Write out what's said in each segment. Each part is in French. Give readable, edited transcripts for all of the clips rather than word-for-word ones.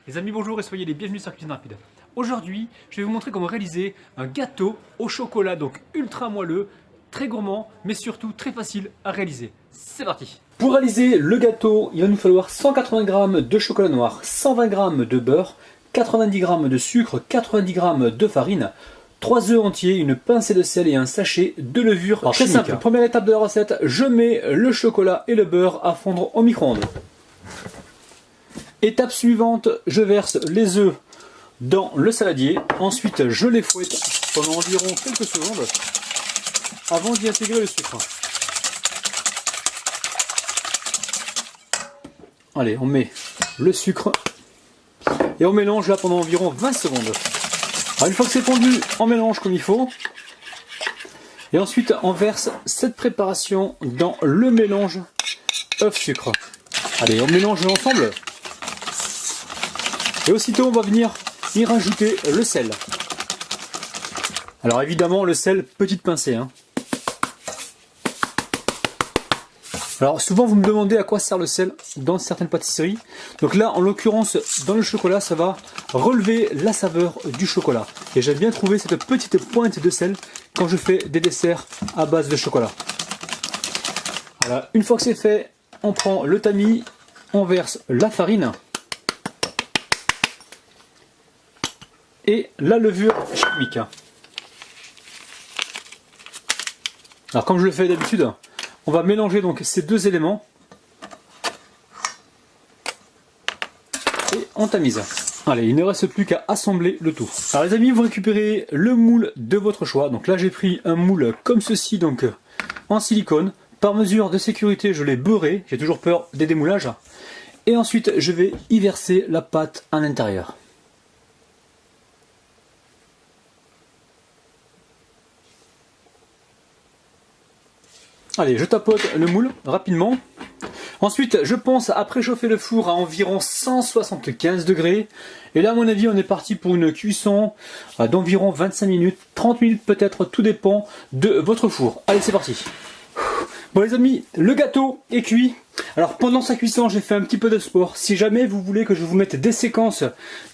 Les amis, bonjour et soyez les bienvenus sur Cuisine Rapide. Aujourd'hui, je vais vous montrer comment réaliser un gâteau au chocolat, donc ultra moelleux, très gourmand, mais surtout très facile à réaliser. C'est parti! Pour réaliser le gâteau, il va nous falloir 180 g de chocolat noir, 120 g de beurre, 90 g de sucre, 90 g de farine, 3 œufs entiers, une pincée de sel et un sachet de levure chimique. Très simple, première étape de la recette, je mets le chocolat et le beurre à fondre au micro-ondes. Étape suivante, je verse les œufs dans le saladier. Ensuite, je les fouette pendant environ quelques secondes avant d'y intégrer le sucre. Allez, on met le sucre et on mélange là pendant environ 20 secondes. Alors, une fois que c'est fondu, on mélange comme il faut. Et ensuite, on verse cette préparation dans le mélange œuf-sucre. Allez, on mélange l'ensemble. Et aussitôt, on va venir y rajouter le sel. Alors évidemment, le sel, petite pincée. Alors souvent, vous me demandez à quoi sert le sel dans certaines pâtisseries. Donc là, en l'occurrence, dans le chocolat, ça va relever la saveur du chocolat. Et j'aime bien trouver cette petite pointe de sel quand je fais des desserts à base de chocolat. Voilà. Une fois que c'est fait, on prend le tamis, on verse la farine et la levure chimique. Alors comme je le fais d'habitude, on va mélanger donc ces deux éléments et on tamise. Allez, il ne reste plus qu'à assembler le tout. Alors les amis, vous récupérez le moule de votre choix. Donc là j'ai pris un moule comme ceci, donc en silicone. Par mesure de sécurité, je l'ai beurré, j'ai toujours peur des démoulages. Et ensuite je vais y verser la pâte à l'intérieur. Allez, je tapote le moule rapidement. Ensuite, je pense à préchauffer le four à environ 175 degrés. Et là, à mon avis, on est parti pour une cuisson d'environ 25 minutes, 30 minutes peut-être, tout dépend de votre four. Allez, c'est parti. Bon les amis, le gâteau est cuit. Alors pendant sa cuisson, j'ai fait un petit peu de sport. Si jamais vous voulez que je vous mette des séquences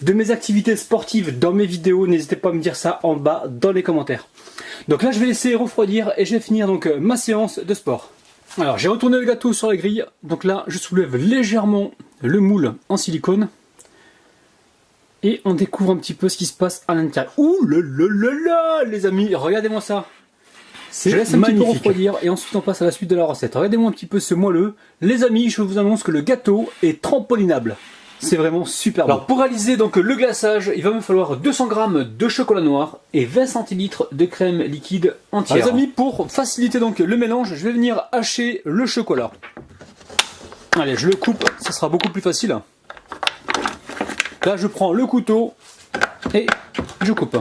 de mes activités sportives dans mes vidéos, n'hésitez pas à me dire ça en bas dans les commentaires. Donc là, je vais laisser refroidir et je vais finir donc ma séance de sport. Alors j'ai retourné le gâteau sur la grille. Donc là, je soulève légèrement le moule en silicone. Et on découvre un petit peu ce qui se passe à l'intérieur. Ouh là là là là, les amis, regardez-moi ça. Je laisse un petit peu refroidir et ensuite on passe à la suite de la recette. Regardez-moi un petit peu ce moelleux. Les amis, je vous annonce que le gâteau est trampolinable. C'est vraiment super bon. Alors pour réaliser donc le glaçage, il va me falloir 200 g de chocolat noir et 20 centilitres de crème liquide entière. Alors, les amis, pour faciliter donc le mélange, je vais venir hacher le chocolat. Allez, je le coupe, ça sera beaucoup plus facile. Là, je prends le couteau et je coupe.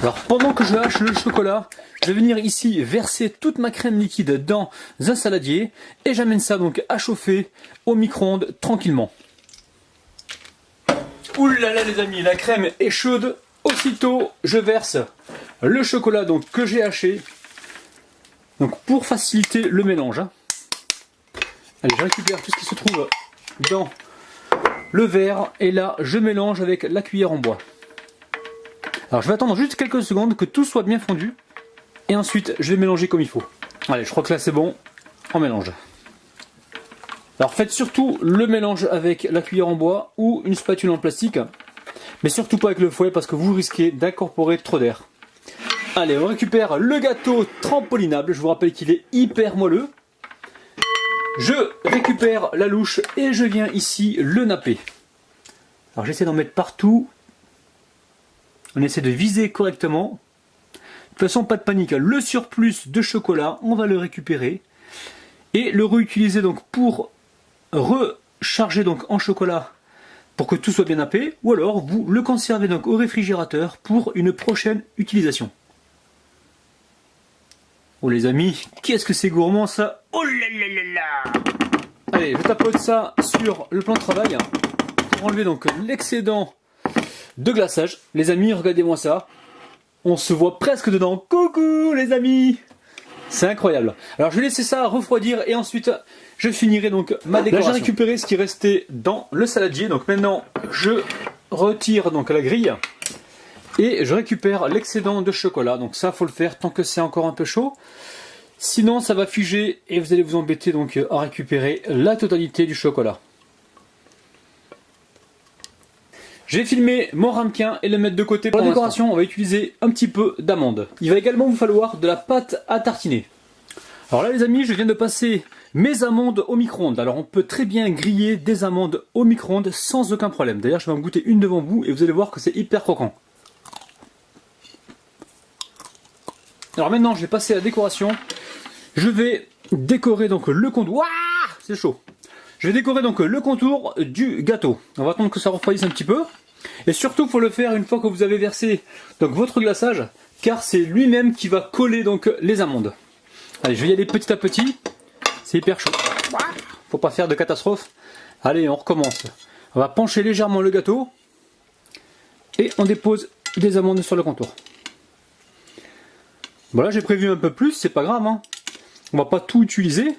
Alors pendant que je hache le chocolat, je vais venir ici verser toute ma crème liquide dans un saladier et j'amène ça donc à chauffer au micro-ondes tranquillement. Ouh là là les amis, la crème est chaude. Aussitôt, je verse le chocolat donc que j'ai haché. Donc pour faciliter le mélange. Allez, je récupère tout ce qui se trouve dans le verre et là, je mélange avec la cuillère en bois. Alors je vais attendre juste quelques secondes que tout soit bien fondu. Et ensuite je vais mélanger comme il faut. Allez, je crois que là c'est bon. On mélange. Alors faites surtout le mélange avec la cuillère en bois ou une spatule en plastique. Mais surtout pas avec le fouet parce que vous risquez d'incorporer trop d'air. Allez, on récupère le gâteau trampolinable. Je vous rappelle qu'il est hyper moelleux. Je récupère la louche et je viens ici le napper. Alors j'essaie d'en mettre partout. On essaie de viser correctement. De toute façon, pas de panique. Le surplus de chocolat, on va le récupérer et le réutiliser donc pour recharger donc en chocolat pour que tout soit bien nappé, ou alors vous le conservez donc au réfrigérateur pour une prochaine utilisation. Oh les amis, qu'est-ce que c'est gourmand ça! Oh là là là là! Allez, je tapote ça sur le plan de travail pour enlever donc l'excédent de glaçage. Les amis, regardez-moi ça. On se voit presque dedans. Coucou les amis! C'est incroyable. Alors je vais laisser ça refroidir et ensuite je finirai donc ma décoration. Là j'ai récupéré ce qui restait dans le saladier. Donc maintenant je retire donc la grille et je récupère l'excédent de chocolat. Donc ça faut le faire tant que c'est encore un peu chaud. Sinon ça va figer et vous allez vous embêter donc à récupérer la totalité du chocolat. Je vais filmer mon ramequin et le mettre de côté. Pour la décoration, on va utiliser un petit peu d'amande. Il va également vous falloir de la pâte à tartiner. Alors là les amis, je viens de passer mes amandes au micro-ondes. Alors on peut très bien griller des amandes au micro-ondes sans aucun problème. D'ailleurs je vais en goûter une devant vous et vous allez voir que c'est hyper croquant. Alors maintenant je vais passer à la décoration. Je vais décorer donc le contour. Waouh, c'est chaud. Je vais décorer donc le contour du gâteau. On va attendre que ça refroidisse un petit peu. Et surtout, il faut le faire une fois que vous avez versé donc votre glaçage, car c'est lui-même qui va coller donc les amandes. Allez, je vais y aller petit à petit. C'est hyper chaud. Faut pas faire de catastrophe. Allez, on recommence. On va pencher légèrement le gâteau et on dépose des amandes sur le contour. Voilà, j'ai prévu un peu plus, c'est pas grave, hein. On va pas tout utiliser.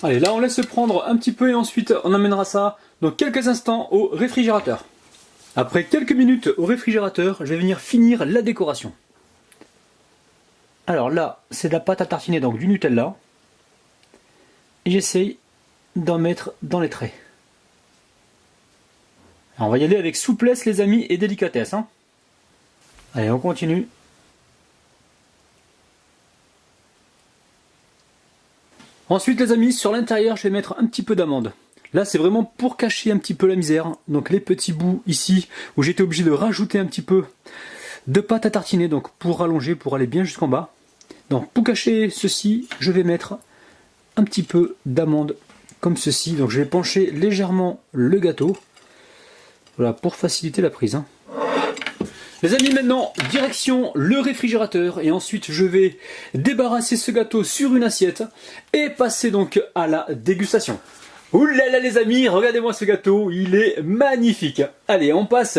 Allez, là on laisse prendre un petit peu et ensuite on amènera ça dans quelques instants au réfrigérateur. Après quelques minutes au réfrigérateur, je vais venir finir la décoration. Alors là, c'est de la pâte à tartiner, donc du Nutella. Et j'essaye d'en mettre dans les traits. Alors, on va y aller avec souplesse les amis et délicatesse, hein. Allez, on continue. Ensuite les amis, sur l'intérieur je vais mettre un petit peu d'amande. Là c'est vraiment pour cacher un petit peu la misère. Donc les petits bouts ici où j'étais obligé de rajouter un petit peu de pâte à tartiner, donc pour rallonger, pour aller bien jusqu'en bas. Donc pour cacher ceci, je vais mettre un petit peu d'amande comme ceci. Donc je vais pencher légèrement le gâteau. Voilà, pour faciliter la prise, hein. Les amis, maintenant, direction le réfrigérateur et ensuite je vais débarrasser ce gâteau sur une assiette et passer donc à la dégustation. Ouh là là les amis, regardez-moi ce gâteau, il est magnifique. Allez, on passe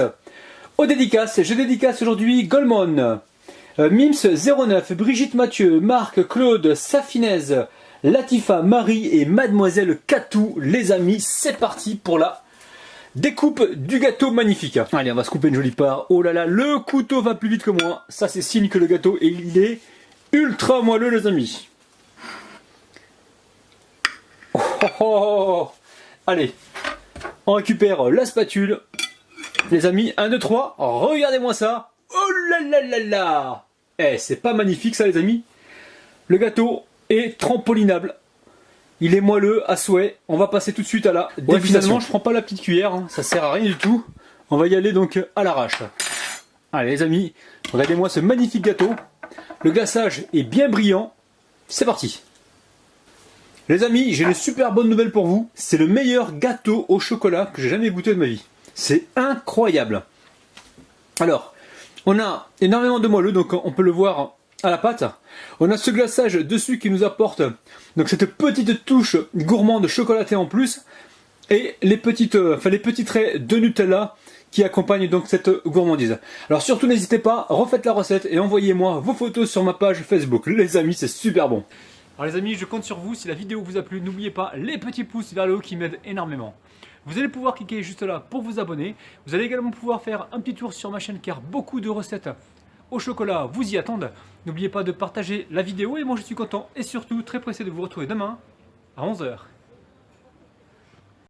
aux dédicaces. Je dédicace aujourd'hui Goldmon, Mims09, Brigitte Mathieu, Marc, Claude, Safinez, Latifa, Marie et Mademoiselle Catou. Les amis, c'est parti pour la découpe du gâteau magnifique. Allez, on va se couper une jolie part. Oh là là, le couteau va plus vite que moi. Ça, c'est signe que le gâteau, il est ultra moelleux, les amis. Oh, oh, oh. Allez, on récupère la spatule. Les amis, 1, 2, 3. Regardez-moi ça. Oh là là là là. Eh, c'est pas magnifique ça, les amis. Le gâteau est trampolinable. Il est moelleux à souhait. On va passer tout de suite à la dégustation. Ouais, finalement, je prends pas la petite cuillère, hein. Ça sert à rien du tout. On va y aller donc à l'arrache. Allez les amis, regardez-moi ce magnifique gâteau. Le glaçage est bien brillant. C'est parti. Les amis, j'ai une super bonne nouvelle pour vous. C'est le meilleur gâteau au chocolat que j'ai jamais goûté de ma vie. C'est incroyable. Alors, on a énormément de moelleux, donc on peut le voir à la pâte. On a ce glaçage dessus qui nous apporte donc cette petite touche gourmande chocolatée en plus et les petits traits de Nutella qui accompagnent donc cette gourmandise. Alors surtout n'hésitez pas, refaites la recette et envoyez-moi vos photos sur ma page Facebook. Les amis, c'est super bon. Alors les amis, je compte sur vous. Si la vidéo vous a plu, n'oubliez pas les petits pouces vers le haut qui m'aident énormément. Vous allez pouvoir cliquer juste là pour vous abonner. Vous allez également pouvoir faire un petit tour sur ma chaîne car beaucoup de recettes au chocolat vous y attendent. N'oubliez pas de partager la vidéo et moi je suis content et surtout très pressé de vous retrouver demain à 11 h.